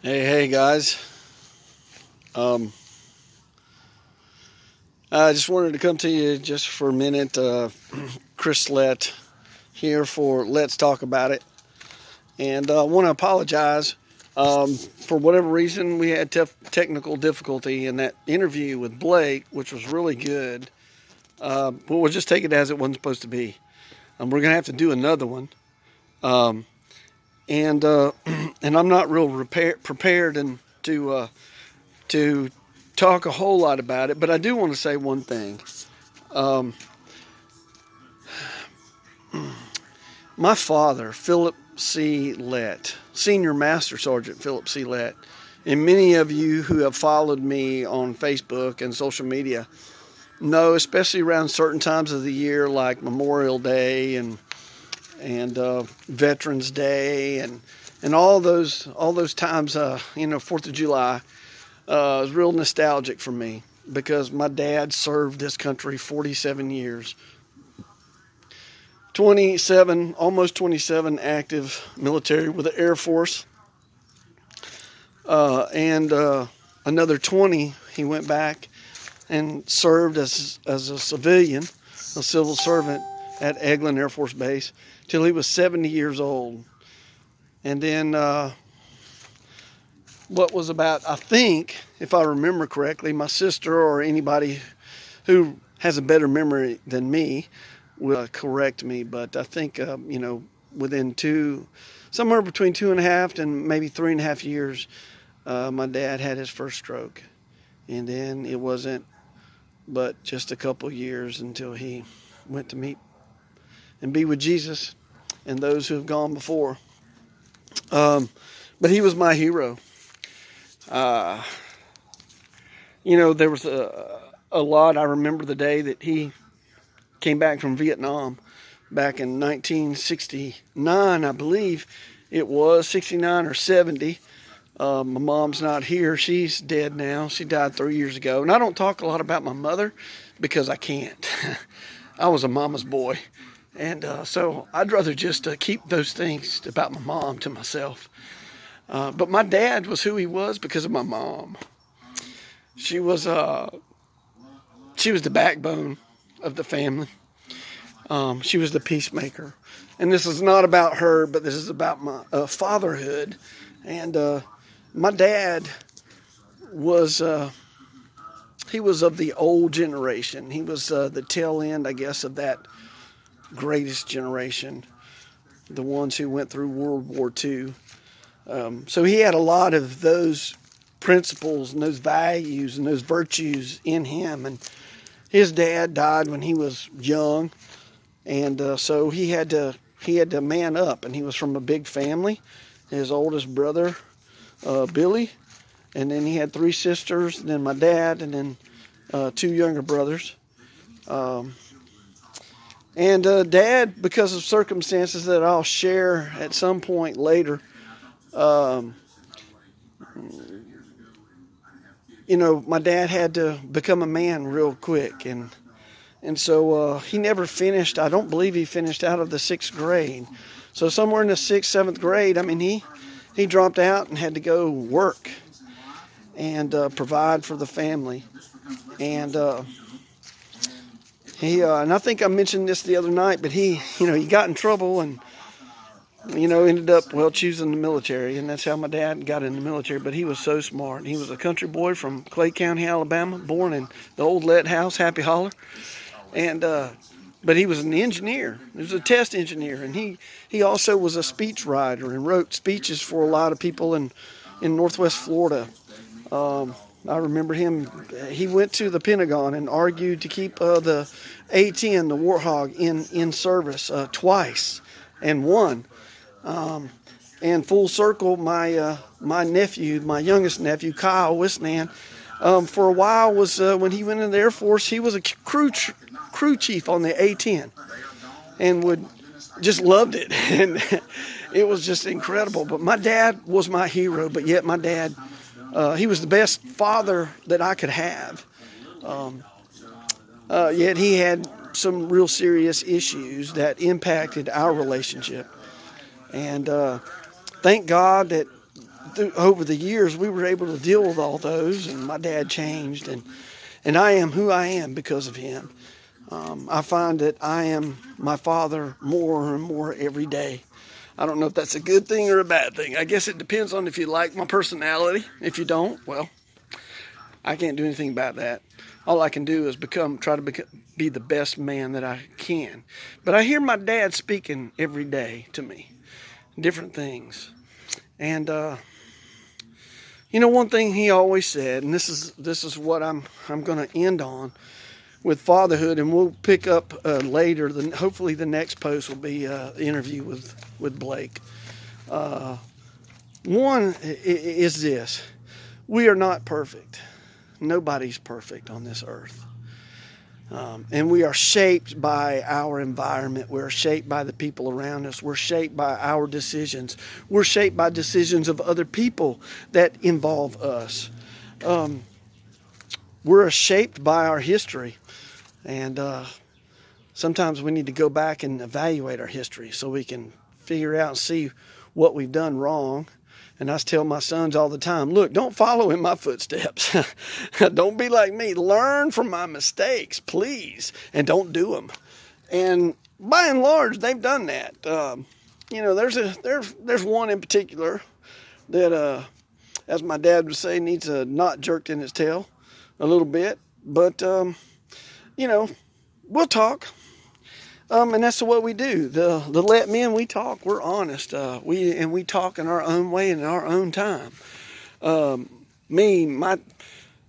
Hey guys. Um, I just wanted to come to you just for a minute. Chris Lett here for Let's Talk About It. And I want to apologize. For whatever reason, we had technical difficulty in that interview with Blake, which was really good. But we'll just take it as it wasn't supposed to be. We're going to have to do another one. Um, and and I'm not real prepared to talk a whole lot about it, but I do want to say one thing. Um, my father, Philip C. Lett, Senior Master Sergeant Philip C. Lett, and many of you who have followed me on Facebook and social media know, especially around certain times of the year like Memorial Day and Veterans Day and all those times, 4th of July. Is real nostalgic for me because my dad served this country 47 years. 27, almost 27 active military with the Air Force. And another 20, he went back and served as a civilian, a civil servant at Eglin Air Force Base till he was 70 years old. And then what was about, I think, if I remember correctly, my sister or anybody who has a better memory than me will correct me, but I think, within somewhere between 2.5 and maybe 3.5 years, my dad had his first stroke. And then it wasn't but just a couple years until he went to meet and be with Jesus and those who have gone before. But he was my hero. There was a lot. I remember the day that he came back from Vietnam back in 1969, I believe it was, 69 or 70. My mom's not here. She's dead now. She died 3 years ago. And I don't talk a lot about my mother because I can't. I was a mama's boy. And so I'd rather just keep those things about my mom to myself. But my dad was who he was because of my mom. She was the backbone of the family. She was the peacemaker. And this is not about her, but this is about my fatherhood. And my dad was he was of the old generation. He was the tail end, I guess, of that greatest generation, the ones who went through World War II. So he had a lot of those principles and those values and those virtues in him. And his dad died when he was young, and so he had to man up. And he was from a big family. His oldest brother, Billy, and then he had 3 sisters, and then my dad, and then 2 younger brothers. And Dad, because of circumstances that I'll share at some point later, my dad had to become a man real quick, and so he never finished. I don't believe he finished out of the 6th grade. So somewhere in the 6th, 7th grade, he dropped out and had to go work and provide for the family. And and I think I mentioned this the other night, but he got in trouble and ended up, choosing the military, and that's how my dad got in the military. But he was so smart. He was a country boy from Clay County, Alabama, born in the old Lett house, Happy Holler. And but he was an engineer. He was a test engineer, and he also was a speech writer and wrote speeches for a lot of people in Northwest Florida. I remember him. He went to the Pentagon and argued to keep the A-10, the Warthog, in service twice, and won. And full circle, my youngest nephew, Kyle Wisnan, for a while was when he went in the Air Force, he was a crew chief on the A-10, and just loved it, and it was just incredible. But my dad was my hero, but yet my dad, he was the best father that I could have. Yet he had some real serious issues that impacted our relationship. And thank God that over the years, we were able to deal with all those, and my dad changed, and I am who I am because of him. I find that I am my father more and more every day. I don't know if that's a good thing or a bad thing. I guess it depends on if you like my personality. If you don't, well, I can't do anything about that. All I can do is try to be the best man that I can. But I hear my dad speaking every day to me, different things. And one thing he always said, and this is what I'm going to end on with fatherhood, and we'll pick up later. Hopefully the next post will be an interview with Blake. One is this: we are not perfect. Nobody's perfect on this earth. And we are shaped by our environment. We're shaped by the people around us. We're shaped by our decisions. We're shaped by decisions of other people that involve us. We're shaped by our history. And sometimes we need to go back and evaluate our history so we can figure out and see what we've done wrong. And I tell my sons all the time, look, don't follow in my footsteps. Don't be like me. Learn from my mistakes, please, and don't do them. And by and large, they've done that. There's one in particular that, as my dad would say, needs a knot jerked in his tail a little bit. But, we'll talk. And that's what we do. The let men, we talk. We're honest. We talk in our own way and in our own time.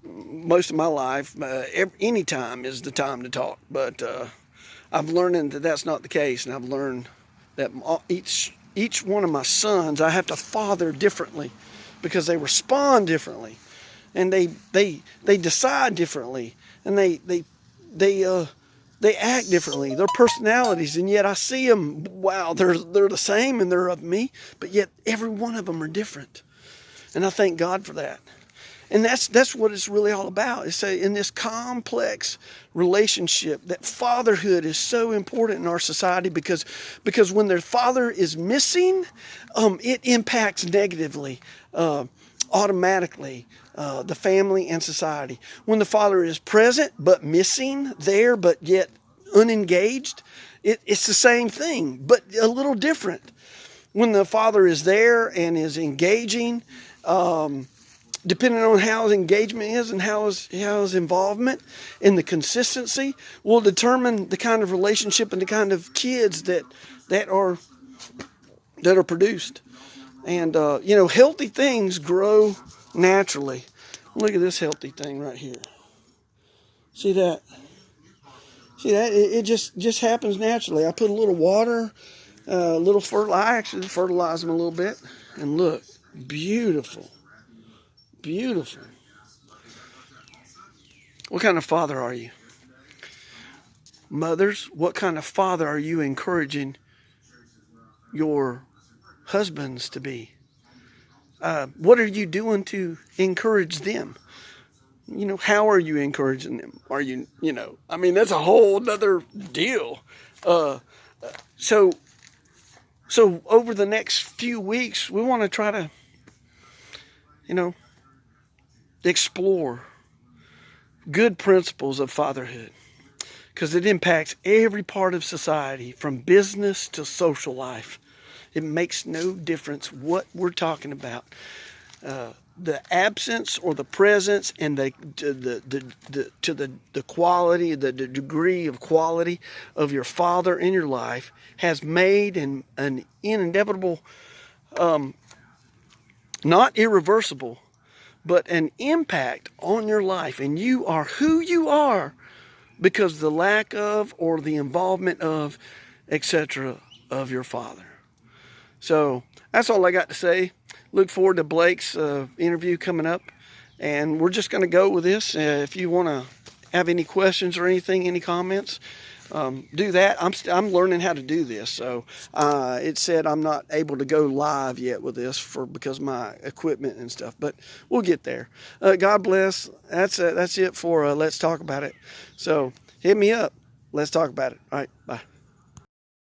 Most of my life, any time is the time to talk. But I've learned that that's not the case, and I've learned that each one of my sons, I have to father differently, because they respond differently, and they decide differently, and they act differently. Their personalities, and yet I see them. Wow, they're the same, and they're of me, but yet every one of them are different, and I thank God for that. And that's what it's really all about. It's in this complex relationship that fatherhood is so important in our society, because when their father is missing, it impacts negatively, automatically, the family and society. When the father is present but missing, there but yet unengaged, it's the same thing but a little different. When the father is there and is engaging, depending on how his engagement is and how his involvement and the consistency will determine the kind of relationship and the kind of kids that are produced. And healthy things grow naturally. Look at this healthy thing right here. See that? It just happens naturally. I put a little water, a little fertilizer. I actually fertilize them a little bit, and look, beautiful. Beautiful. What kind of father are you? Mothers, what kind of father are you encouraging your husbands to be? What are you doing to encourage them? How are you encouraging them? Are you, that's a whole other deal. So over the next few weeks, we want to try to, explore good principles of fatherhood, because it impacts every part of society, from business to social life. It makes no difference what we're talking about. The absence or the presence, and the quality, the degree of quality of your father in your life has made an inevitable, not irreversible, but an impact on your life. And you are who you are because the lack of, or the involvement of, etc., of your father. So that's all I got to say. Look forward to Blake's interview coming up. And we're just going to go with this. If you want to have any questions or anything, any comments, do that. I'm learning how to do this. So it said I'm not able to go live yet with this because of my equipment and stuff. But we'll get there. God bless. That's it for Let's Talk About It. So hit me up. Let's talk about it. All right. Bye.